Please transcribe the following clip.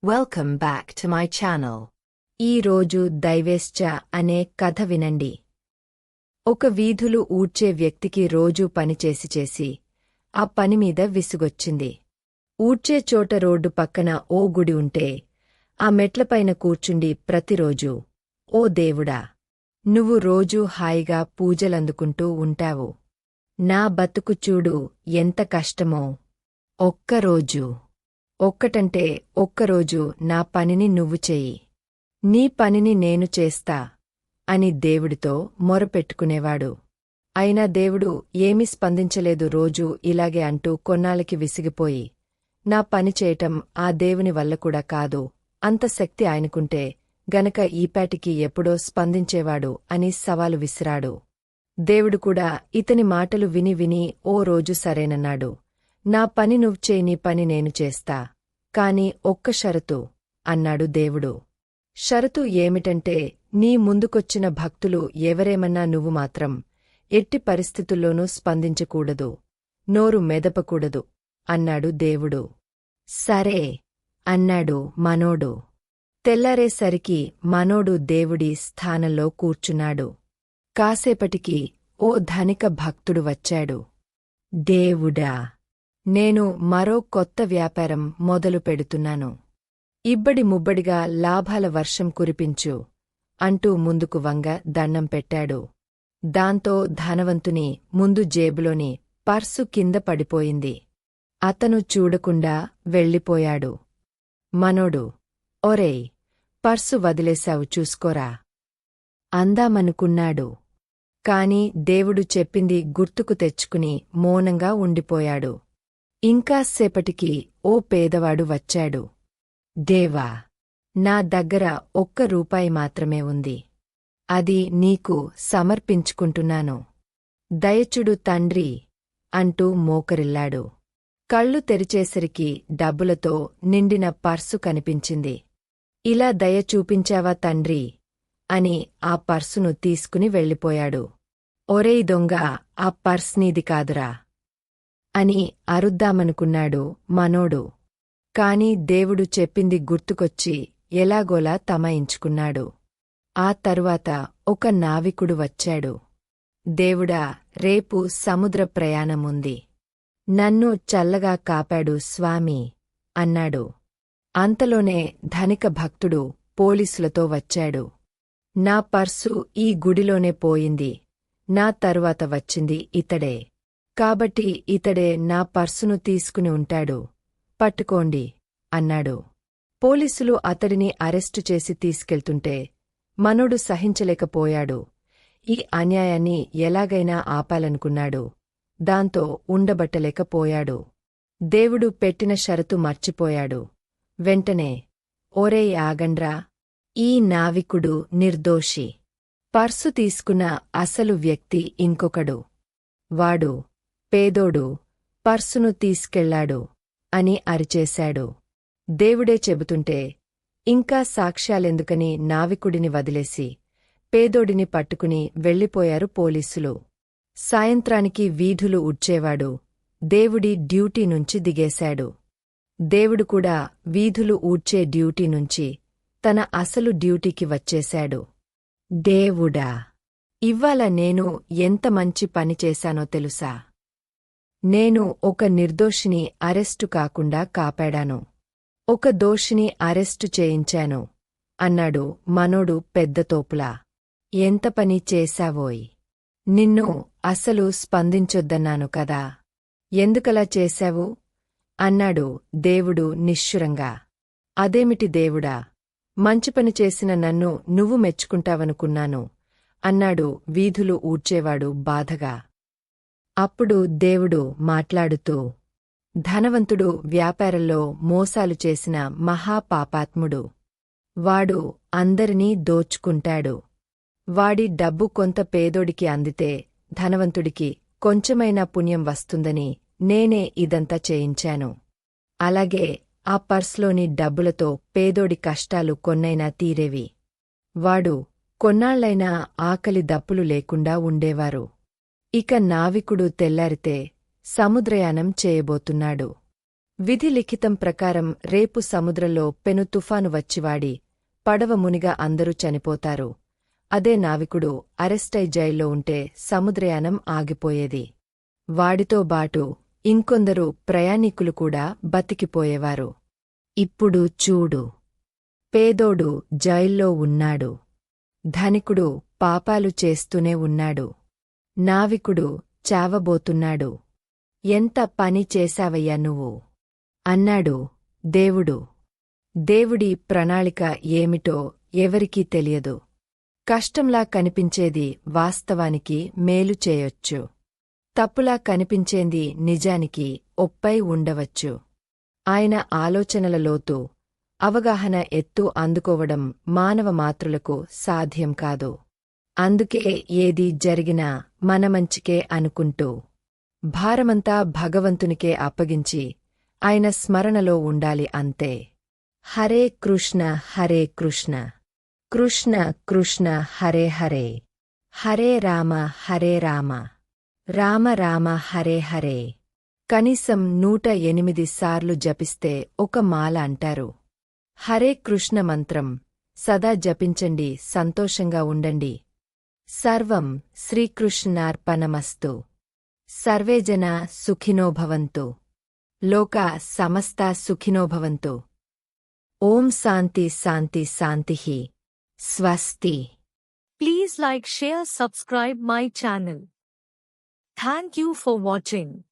Welcome back to my channel. ఈ రోజు దైవేశ్చ అనే కథ వినండి. ఒక వీధులు ఊడ్చే వ్యక్తికి రోజూ పనిచేసి చేసి ఆ పనిమీద విసుగొచ్చింది. ఊడ్చే చోట రోడ్డు పక్కన ఓ గుడి ఉంటే ఆ మెట్లపైన కూర్చుండి ప్రతిరోజూ, ఓ దేవుడా, నువ్వు రోజూ హాయిగా పూజలందుకుంటూ ఉంటావు. నా బతుకు చూడు ఎంత కష్టమో. ఒక్కరోజు నా పనిని నువ్వు చెయ్యి, నీ పనిని నేను చేస్తా అని దేవుడితో మొరపెట్టుకునేవాడు. అయినా దేవుడు ఏమీ స్పందించలేదు. రోజూ ఇలాగే అంటూ కొన్నాళ్ళకి విసిగిపోయి, నా పని చేయటం ఆ దేవుని వల్ల కూడా కాదు, అంత శక్తి ఆయనకుంటే గనక ఈపాటికి ఎప్పుడో స్పందించేవాడు అని సవాలు విసిరాడు. దేవుడు కూడా ఇతని మాటలు విని విని ఓ రోజు సరేనన్నాడు. నా పని నువ్వు చేయి, నీ పని నేను చేస్తా, కాని ఒక్క షరతు అన్నాడు దేవుడు. షరతు ఏమిటంటే, నీ ముందుకొచ్చిన భక్తులు ఎవరేమన్నా నువ్వు మాత్రం ఎట్టి పరిస్థితుల్లోనూ స్పందించకూడదు, నోరు మెదపకూడదు అన్నాడు దేవుడు. సరే అన్నాడు మనోడు. తెల్లారేసరికి మనోడు దేవుడి స్థానంలో కూర్చున్నాడు. కాసేపటికి ఓ ధనిక భక్తుడు వచ్చాడు. దేవుడా, నేను మరో కొత్త వ్యాపారం మొదలు పెడుతున్నాను. ఇబ్బడి ముబ్బడిగా లాభాల వర్షం కురిపించు అంటూ ముందుకు వంగ దండం పెట్టాడు. దాంతో ధనవంతుని ముందు జేబులోని పర్సు కింద పడిపోయింది. అతను చూడకుండా వెళ్ళిపోయాడు. మనోడు, ఒరేయ్, పర్సు వదిలేశావు, చూసుకోరా అందామనుకున్నాడు. కాని దేవుడు చెప్పింది గుర్తుకు తెచ్చుకుని మౌనంగా ఉండిపోయాడు. ఇంకాసేపటికి ఓ పేదవాడు వచ్చాడు. దేవా, నా దగ్గర ₹1 మాత్రమే ఉంది. అది నీకు సమర్పించుకుంటున్నాను. దయచుడు తండ్రి అంటూ మోకరిల్లాడు. కళ్ళు తెరిచేసరికి డబ్బులతో నిండిన పర్సు కనిపించింది. ఇలా దయ చూపించావా తండ్రి అని ఆ పర్సును తీసుకుని వెళ్ళిపోయాడు. ఒరేయ్ దొంగ, ఆ పర్స్ నీది కాదురా అని అరుద్దామనుకున్నాడు మనోడు. కాని దేవుడు చెప్పింది గుర్తుకొచ్చి ఎలాగోలా తమాయించుకున్నాడు. ఆ తరువాత ఒక నావికుడు వచ్చాడు. దేవుడా, రేపు సముద్ర ప్రయాణముంది. నన్ను చల్లగా కాపాడు స్వామీ అన్నాడు. అంతలోనే ధనిక భక్తుడు పోలీసులతో వచ్చాడు. నా పర్సు ఈ గుడిలోనే పోయింది. నా తరువాత వచ్చింది ఇతడే, కాబట్టి ఇతడే నా పర్సును తీసుకుని ఉంటాడు, పట్టుకోండి అన్నాడు. పోలీసులు అతడిని అరెస్టు చేసి తీసుకెళ్తుంటే మనోడు సహించలేకపోయాడు. ఈ అన్యాయాన్ని ఎలాగైనా ఆపాలనుకున్నాడు. దాంతో ఉండబట్టలేకపోయాడు. దేవుడు పెట్టిన షరతు మర్చిపోయాడు. వెంటనే, ఓరేయ్ ఆగండ్రా, ఈ నావికుడు నిర్దోషి. పర్సు తీసుకున్న అసలు వ్యక్తి ఇంకొకడు. వాడు పేదోడు పర్సును తీసుకెళ్లాడు అని అరిచేశాడు. దేవుడే చెబుతుంటే ఇంకా సాక్ష్యాలెందుకని నావికుడిని వదిలేసి పేదోడిని పట్టుకుని వెళ్ళిపోయారు పోలీసులు. సాయంత్రానికి వీధులు ఊడ్చేవాడు దేవుడి డ్యూటీ నుంచి దిగేశాడు. దేవుడు కూడా వీధులు ఊడ్చే డ్యూటీ నుంచి తన అసలు డ్యూటీకి వచ్చేశాడు. దేవుడా, ఇవ్వాల నేను ఎంత మంచి పని చేశానో తెలుసా? నేను ఒక నిర్దోషిని అరెస్టు కాకుండా కాపాడాను, ఒక దోషిని అరెస్టు చేయించాను అన్నాడు మనోడు పెద్దతోపులా. ఎంత పని చేశావోయ్! నిన్ను అసలు స్పందించొద్దన్నాను కదా, ఎందుకలా చేశావు అన్నాడు దేవుడు నిష్ఠురంగా. అదేమిటి దేవుడా, మంచిపని చేసిన నన్ను నువ్వు మెచ్చుకుంటావనుకున్నాను అన్నాడు వీధులు ఊడ్చేవాడు బాధగా. అప్పుడు దేవుడు మాట్లాడుతూ, ధనవంతుడు వ్యాపారంలో మోసాలు చేసిన మహాపాపాత్ముడు. వాడు అందరినీ దోచుకుంటాడు. వాడి డబ్బు కొంత పేదోడికి అందితే ధనవంతుడికి కొంచెమైనా పుణ్యం వస్తుందని నేనే ఇదంతా చేయించాను. అలాగే ఆ పర్స్లోని డబ్బులతో పేదోడి కష్టాలు కొన్నైనా తీరేవి. వాడు కొన్నాళ్లైనా ఆకలి దప్పులు లేకుండా ఉండేవారు. ఇక నావికుడు తెల్లారితే సముద్రయానం చేయబోతున్నాడు. విధి లిఖితం ప్రకారం రేపు సముద్రంలో పెను తుఫాను వచ్చివాడి పడవ మునిగా అందరూ చనిపోతారు. అదే నావికుడు అరెస్టై జైల్లో ఉంటే సముద్రయానం ఆగిపోయేది. వాడితో బాటు ఇంకొందరు ప్రయాణికులు కూడా బతికిపోయేవారు. ఇప్పుడు చూడు. పేదోడు జైల్లో ఉన్నాడు. ధనికుడు పాపాలు చేస్తూనే ఉన్నాడు. నావికుడు చావబోతున్నాడు. ఎంత పని చేశావయ్యా నువ్వు? అన్నాడు దేవుడు. దేవుడి ప్రణాళిక ఏమిటో ఎవరికీ తెలియదు. కష్టంలా కనిపించేది వాస్తవానికి మేలు చేయొచ్చు. తప్పులా కనిపించేంది నిజానికి ఒప్పై ఉండవచ్చు. ఆయన ఆలోచనల లోతు, అవగాహన ఎత్తు అందుకోవడం మానవ మాతృలకు సాధ్యం కాదు. అందుకే ఏది జరిగినా మన మంచికే అనుకుంటూ భారమంతా భగవంతునికే అప్పగించి ఆయన స్మరణలో ఉండాలి అంతే. హరే కృష్ణ హరే కృష్ణ కృష్ణ కృష్ణ హరే హరే హరే రామ రామ రామ హరే హరే. కనీసం 108 సార్లు జపిస్తే ఒక మాల అంటారు. హరే కృష్ణ మంత్రం సదా జపించండి, సంతోషంగా ఉండండి. సర్వం శ్రీకృష్ణార్పణమస్తు. సర్వే జనా సుఖినో భవంతు. లోకా సమస్తా సుఖినో భవంతు. ఓం శాంతి శాంతి శాంతిః. స్వస్తి. Please like, share, subscribe my channel. Thank you for watching.